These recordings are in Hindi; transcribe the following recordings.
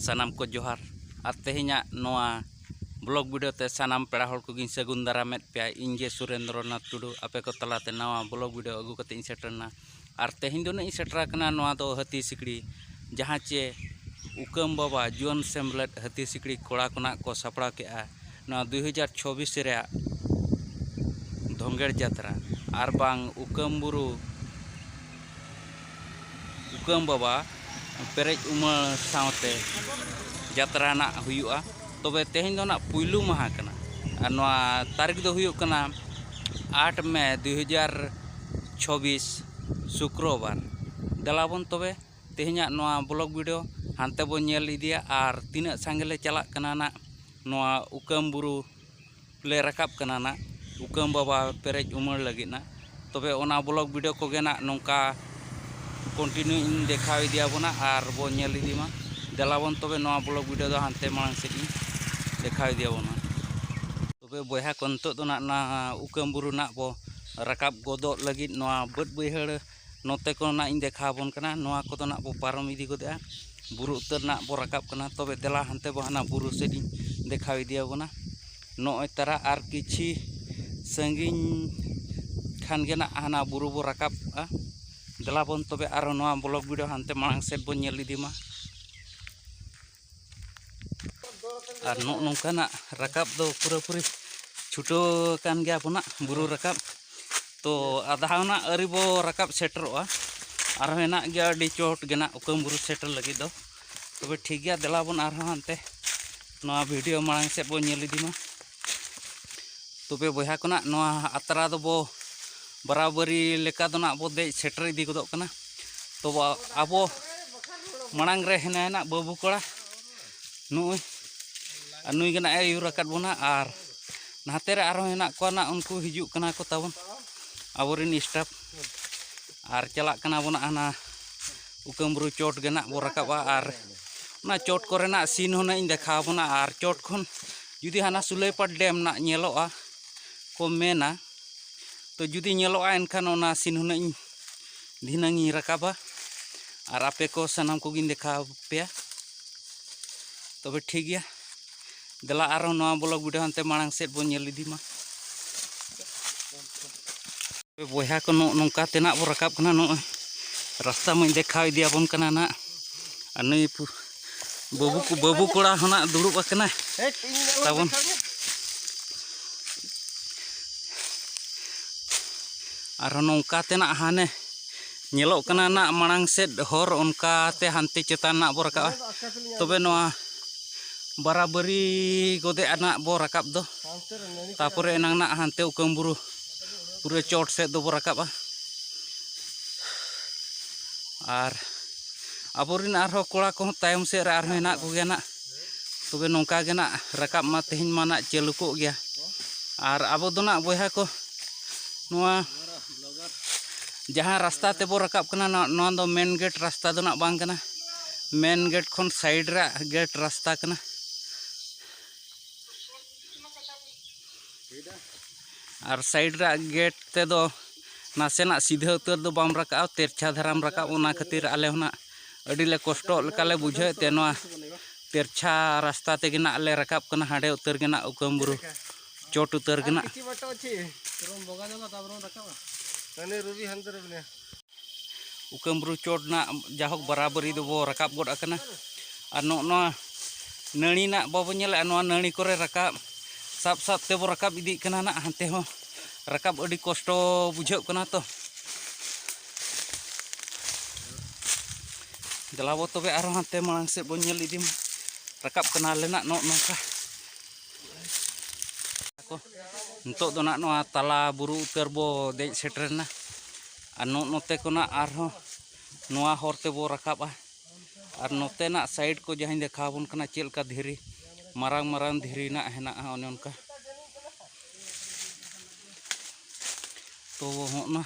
सानाम को जोहार और तेहना नोआ ब्लॉग वीडियो ते सानाम पेड़ा हर को गिन सगुन दारामेद पे इंगे सुरेंद्रनाथ टुडू आपे को तलाते नवा ब्लॉग वीडियो अगू कते इन सेटरना और तेहिन दो इन सेटरा कना नवा दो हाथी सिकड़ी जहाँ चे उकम बाबा जुआन सेमलेट हाथी सिकड़ी कोड़ा कोना को सापड़ा के 2026 रे धोंगेड़ जात्रा और बांग उकम बुरु उकम बाबा पेरेज उमर सावते जात्रा ना हुयुआ तबे तेहिन दो ना पुइलू माहा कना और नवा तारीख दो हुयुक कना 8 मई 2026 शुक्रवार दलाबन तबे तेहिना नवा ब्लॉग वीडियो हानते बो नेल इदिया और तीना सांगेले चला कना ना नवा उकम बुरु ले रकाब कना ना उकम बाबा पेरेज उमर लगी ना तबे ओना ब्लॉग वीडियो को गेना नोंका कंटिन्यू इन देखा दिया बना और बो नेल इदीमा दलाबन तबे नवा ब्लॉग वीडियो दो हानते मांग से देखा दिया बना तबे बया को नतो दो ना उकम बुरु ना बो रकाब गोदो लगी नवा बद बैहड़ नोते को ना इन देखा बन कना नवा को ना बो पारम इदी गोदा बुरु उतर ना बो रकाब कना तबे देला हानते बो हाना बुरु से देखा दिया बना नोय तारा आर किछि संगिन खान गे ना हाना बुरु बो रकाब दलाबन तबे आरो नवा ब्लॉग वीडियो हानते मांग सेट बो नेल इदीमा और नौकाना रकाब दो पूरा पूरी छुटो कान गया पुना बुरु रकाब तो आधा ना अरिबो रकाब सेटरोआ और हेना गया अडी चोट गेना उकम बुरु सेटर लगी दो तबे ठीक गया दलाबन आरो हानते नवा वीडियो मांग सेट बो नेल इदीमा तबे बया कोना नवा आतरा दो बो बराबरी लेका दो ना बो दे सेटर इदी गोदो कना तो आबो मांग रे हेना बाबू कोड़ा नुई नुई गना यूर रकाब बोना और नाते रे आरो हेना को ना उनको हिजुक कना को ताबन आबोरिन स्टाफ और चला कना बोना आना उकम बुरु चोट गेना बो रकाबा और ना चोट कोरेना सीन होना इन देखा बोना और चोट खन जुदी हाना सुलेपाट डैम ना नेलोआ को मेना तो जुदी नेलोआ एनखान ओना सीन होना इन धिनांगी रकाबा और आपे को सनाम को गिन देखा पे तबे ठीक गया दला आरो नवा ब्लॉग वीडियो हानते मांग सेट बो नेल इदीमा बया को नौका तेना बो रकाब कना नो रास्ता में देखा दिया बन कना ना नई बाबू कोड़ा होना दुड़ुब कना ताबन आरो नौका तेना हाने नेलो कना ना मांग सेट हर उनका ते हानते चेतान ना बो रकाब तबे नवा बराबरी गोदे आना बो रकाब दो तापरे एनांग ना हानते उकम बुरु पूरे चोट से दो बो रकाबा और आबोरिन आरो कोड़ा को तायम से रे आरो हेना को गेना तबे नोंका गेना रकाब मा तेहिन मा ना चालू को गया और आबो दो ना बया को नवा जहाँ रास्ता ते बो रकाब कना नवा दो मेन गेट रास्ता दो ना बांग कना मेन गेट खन साइड रे गेट रास्ता कना और साइड रे गेट ते दो नासेना सीधा उतर दो बाम रकाब तेरछा धराम रकाब ओना खातिर आले होना अडिले कष्ट लेकाले बुझे ते नवा तेरछा रास्ता ते गेना आले रकाब कना हाडे उतर गेना उकम बुरु चोट उतर गेना उकम बुरु चोट ना जाहोक बराबरी दो बो रकाब गोड अकना और नो नणी ना बाबो नेले नवा नणी करे रकाब साब साब ते बो रकाब इदी कना ना हानते हो रकाब अडी कष्ट बुझे कना तो दलाबो तबे आरो हानते मांग से बो नेल इदी रकाब कना लेना नोका को नतो दो ना नवा तला बुरु उतर बो दे सेटरना और नोते को ना आरो नवा हरते बो रकाबा और नोते ना साइड को जहां देखा बन कना चेल का धीरी मारांग मारांग धीरी ना हेना ओने उनका तो होना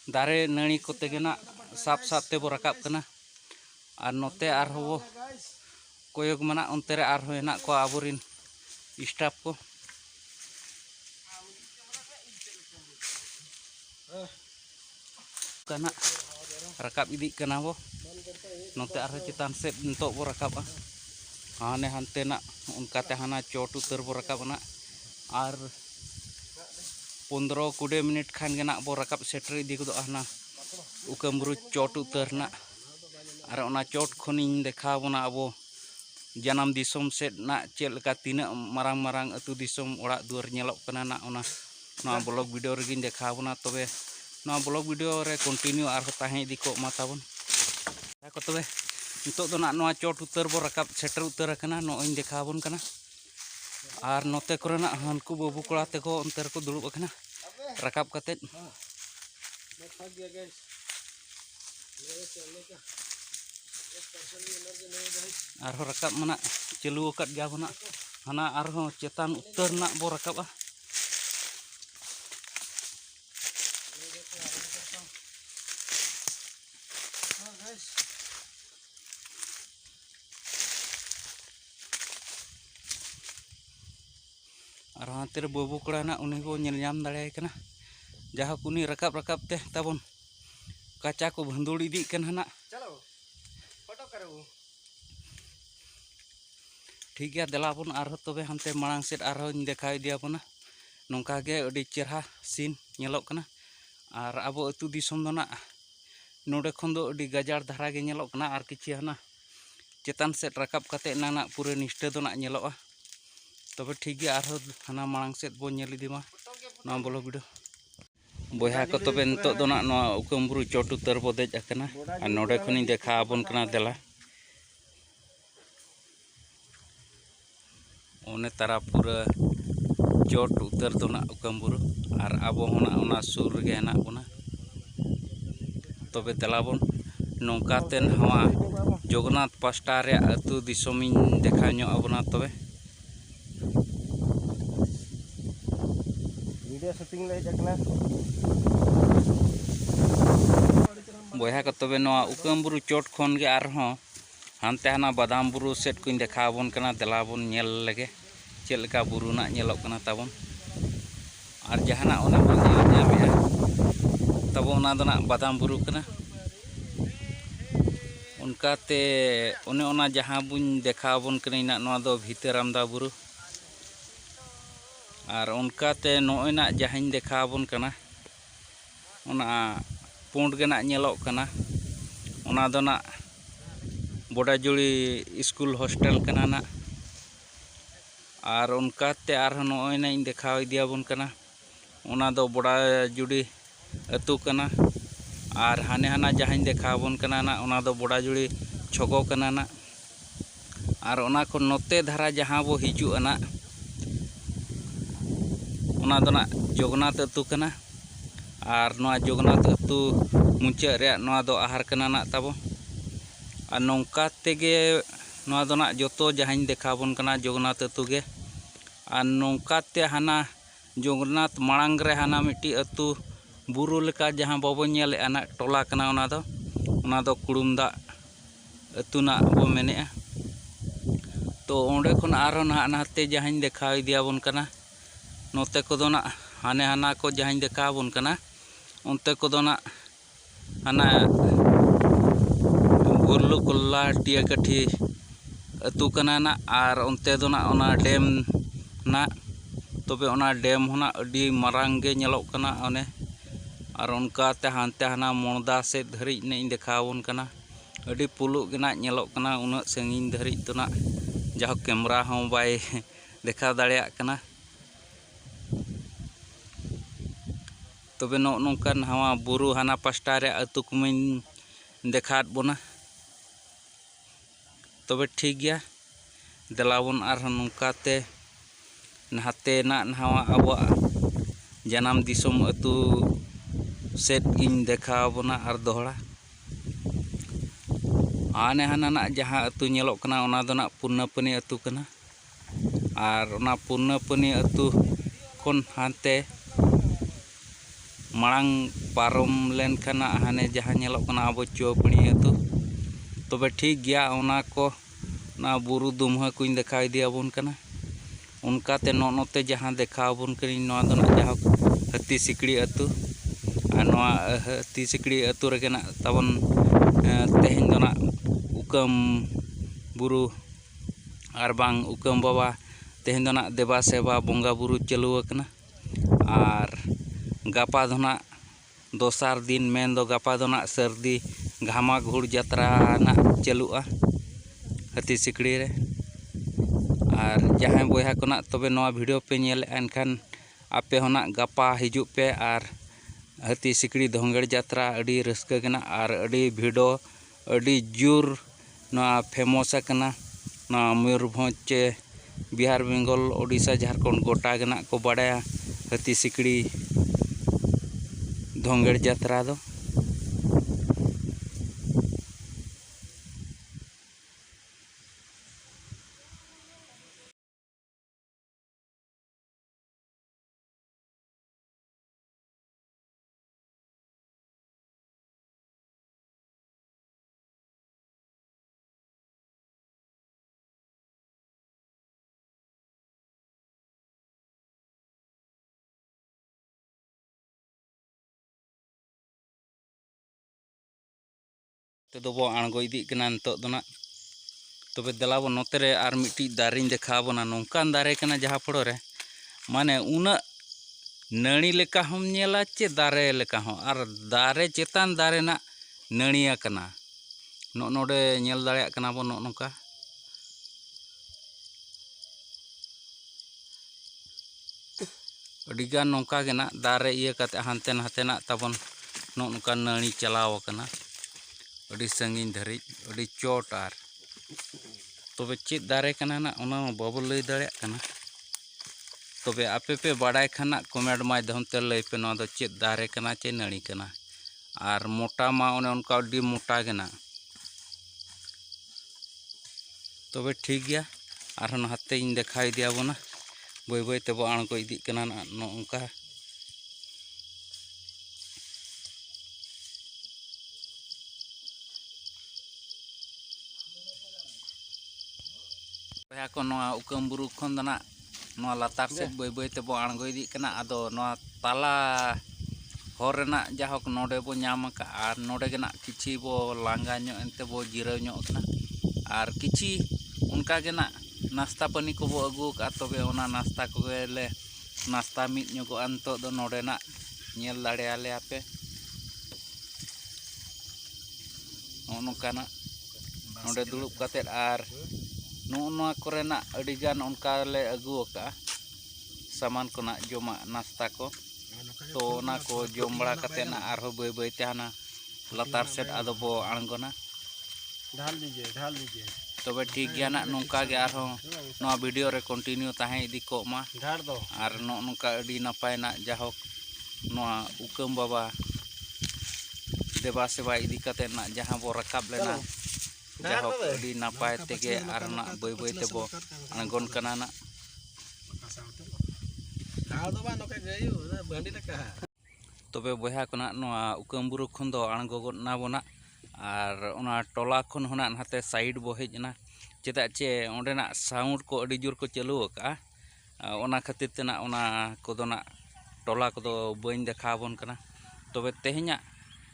दारे नणी को तेगेना साप साप ते बो रकाब कना और नोते आरो कोयक मना उनते रे आरो हेना को आबोरिन स्टाफ को कना रकाब इदी कना बो नोते आरो चितान सेट नतो बो रकाबा हाने हानते ना उनकाते हाना चोट उतर बो रकाब ना और 15-20 मिनट खान गे ना बो रकाब सेटर इदी को हाना उकमब्रु चोट उतर ना और ओना चोट खनिन देखा बोना अब जानम दिसोम सेट ना चेल का तीना मारांग मारांग अतु दिसोम ओड़ा दुआर नेलोक कना ना ओना नवा ब्लॉग वीडियो रेगिन देखा बोना तबे नवा ब्लॉग वीडियो रे कंटिन्यू आर ताहें इदी को मा ताबन को तबे नितो दो ना नवा चोट उतर बो रकाब सेटर उतर कना नोइन देखा बोन कना और नोते कोरेना हानकु बाबू कोड़ा तेको अंतर को दुड़ुब कना रकाब कतेत आरो रकाब मना चलू कत गया बना हाना आरो चेतान उतर ना बो रकाबा और हाते रे बाबू कोड़ा ना उनी को नेल नाम दाड़े कना जहा कुनी रकाब रकाब ते ताबन काचा को भंदुड़ इदी कना ना चलो फोटो करबो ठीक गया देलाबन आरो तबे हानते मांग सेट आरो देखा दिया बना नोंका गे अडी चेहरा सीन नेलोक कना और अब अतु दिसोम दो ना नोडे खन दो अडी गजार धारा गे नेलोक कना और किछि हाना चेतान सेट रकाब कते ना पूरे निष्ठा दो ना नेलोआ तबे ठीक गया आरो हाना मांग सेट बो नेल इदिमा ना बोलो वीडियो बोया को तबे नितो दो ना उकमब्रु चोट उतर बो देज अकना और नोडे खनि देखा आबन कना देला ओने तारा पूरा चोट उतर दो ना उकमब्रु और अब होना ओना सुर गे हेना बोना तबे देलाबन नौकातेन हवा जगन्नाथ पास्टा रे अतु दिसोमिन देखा ᱧᱚᱜ आबोना तबे वीडियो शूटिंग ले जकना बोया को तबे नवा उकमब्रु चोट खन गे आरहों हानते हाना बादाम बुरु सेट को देखा बन कना देलाबन नेल लगे चेलका बुरु ना नेलोक कना ताबन और जहाना ओना बन नेल तब ओना दो ना बादाम बुरु कना उनकाते ओने ओना जहां बुन देखा बन कना ना नवा दो भीतरामदा बुरु और उनकाते नोइना जहां देखा बन कना ओना पुंड गे ना नेलोक कना ओना दो ना बोडाजुड़ी स्कूल हॉस्टल कना ना और उनकाते आर नोइना देखा दिया बन कना ओना दो बोडाजुड़ी अतु कना और हाने हाना जहां देखा बन कना ना ओना दो बोडाजुड़ी छगो कना ना और ओना को नोते धारा जहां बो हिजु ना ओना दो ना जगन्नाथ अतु कना और नोआ जगन्नाथ अतु मुचा रे नोआ दो आहार कना ना ताबो और नौका तेगे नोआ दो ना जोतो जहां देखा बन कना जगन्नाथ अतु गे और नौका ते हाना जगन्नाथ मांग रे हाना मिट्टी अतु बुरु लेका जहां बाबो नेल आना टोला कना ओना दो कुड़ुमदा अतु ना बो मेने तो ओंडे खन आरो ना नाते जहां देखा दिया बन कना नोते को दो ना हाने हाना को जहां देखा बन कना उनते को दो ना हाना गुरलु कोल्ला टिया काठी अतु कना ना और उनते दो ना ओना डैम ना तबे ओना डैम होना अडी मारांग गे नेलोक कना ओने और उनका ते हानते हाना मोणदा से धरी ने देखा बन कना अडी पुलु गे ना नेलोक कना उना संगीन धरी तो ना जहा कैमरा हों बाय देखा दाड़िया कना तबे नौकान हवा बुरु हाना पास्टा रे अतु कुमिन देखा बोना तबे ठीक गया देलाबन और नौकाते नहाते ना नहावा अब जानम दिसोम अतु सेट इन देखा बोना और दोहरा आने हाना ना जहां अतु नेलोक कना ओना दो ना पुन्नापनी अतु कना और ओना पुन्नापनी अतु खन हानते मांग पारम लेन कना हाने जहां नेलोक कना अब चौपणी अतु तबे ठीक गया ओना को ना बुरु दुमहा को देखा दिया बन कना उनकाते नोते जहां देखा बन कनी नवा दो ना जहां हत्ती सिकड़ी अतु और नवा हत्ती सिकड़ी अतु रे ना ताबन तेहेन दो ना उकम बुरु आर बांग उकम बाबा तेहन दो ना देवा सेवा बोंगा बुरु चालू आकना आर गापा दो ना दोसार दिन मेन दो गापा दो ना सर्दी घामा घुड़ यात्रा ना चालूआ हाथी सिकड़ी रे आर जहाँ बया को ना तबे नवा वीडियो पे नेल एनखान आपे होना गापा हिजु पे आर हाथी सिकड़ी धोंगड़ यात्रा अड़ी रस्का गना आर अड़ी भिडो अड़ी जोर ना फेमस आकना ना मयूरभंज चे बिहार बेंगल ओडिशा झारखंड गोटा गना को बाड़ाया हाथी सिकड़ी धोंगड़ यात्रा दो तो बो आणगो इदी कना नितो दो ना तबे देला बो नोते रे आर मिट्टी दारिन देखा बोना नोंकान दारे कना जहाँ पड़ो रे माने उना नणी लेका हम नेला चे दारे लेका हम आर दारे चेतान दारे ना नणिया कना नोडे नेल दाड़ेया कना बो नोका अडिगान नोंका गे ना दारे इया काते हानते नाते ना ताबन नोका नणी चलाव कना अड़ी संगीन धरी अड़ी चोट आर तबे चेत दारे कना ना ओना बाबो लई दाड़ेया कना तबे आपे पे बाड़ाय खाना कमेंट माध्यम ते लई पे नोदा चेत दारे कना चे नणी कना आर मोटा मा ओने उनका अड़ी मोटा गेना तबे ठीक गया आर हाते इन देखाई दिया बोना बय बय ते बो आणगो इदी कना ना नोंका को नोआ उकम बुरु खन दना नोआ लातार से बय बय ते बो आणगो इदी कना आदो नोआ ताला हर रेना जाहक नोडे बो नाम का आर नोडे गेना किछि बो लांगा ᱧᱚᱜ एनते बो जिराव ᱧᱚᱜ कना आर किछि उनका गेना नास्ता पानी को बो अगु का तबे ओना नास्ता को ले नास्ता मिट ᱧᱚᱜ अंतो दो नोडे ना नेल दाड़े आले आपे नोनकाना नोडे दुड़ुब काते आर नोआ कोरेना अडिगान उनका ले अगु का सामान को ना जमा नास्ता को तो ना को जम बड़ा काते ना आरो बय बय ते हाना लतार सेट आदो बो आणगोना ढाल लीजिए तबे ठीक गया ना नोंका गे आरो नोआ वीडियो रे कंटिन्यू ताहे इदी को मा ढार दो आर नोका अडी नापाय ना जाहोक नोआ उकम बाबा देवा सेवा इदी काते ना जहां बो रकाब लेना जाहोक अडी नापाय तेगे आर ना बय बय ते बो आणगोन कना ना तबे बया को ना नोआ उकम बुरु खन दो आणगो ना बोना आर ओना टोला खन होना हाते साइड बो हेजना चेदा चे ओंडेना साउंड को अडी जोर को चालू का ओना खातिर तेना ओना कोदो ना टोला को बइन देखा बोन कना तबे तेहना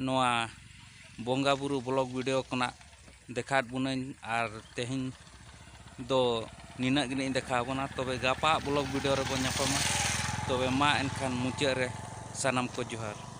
नोआ बोंगा बुरु ब्लॉग वीडियो कोना देखात बुनन आर तेहन दो निना गिने देखा बोना तबे गापा ब्लॉग वीडियो रे बो ᱧᱟᱯᱟᱢᱟ तबे मा एनखान मुचाद रे सानाम को जोहार।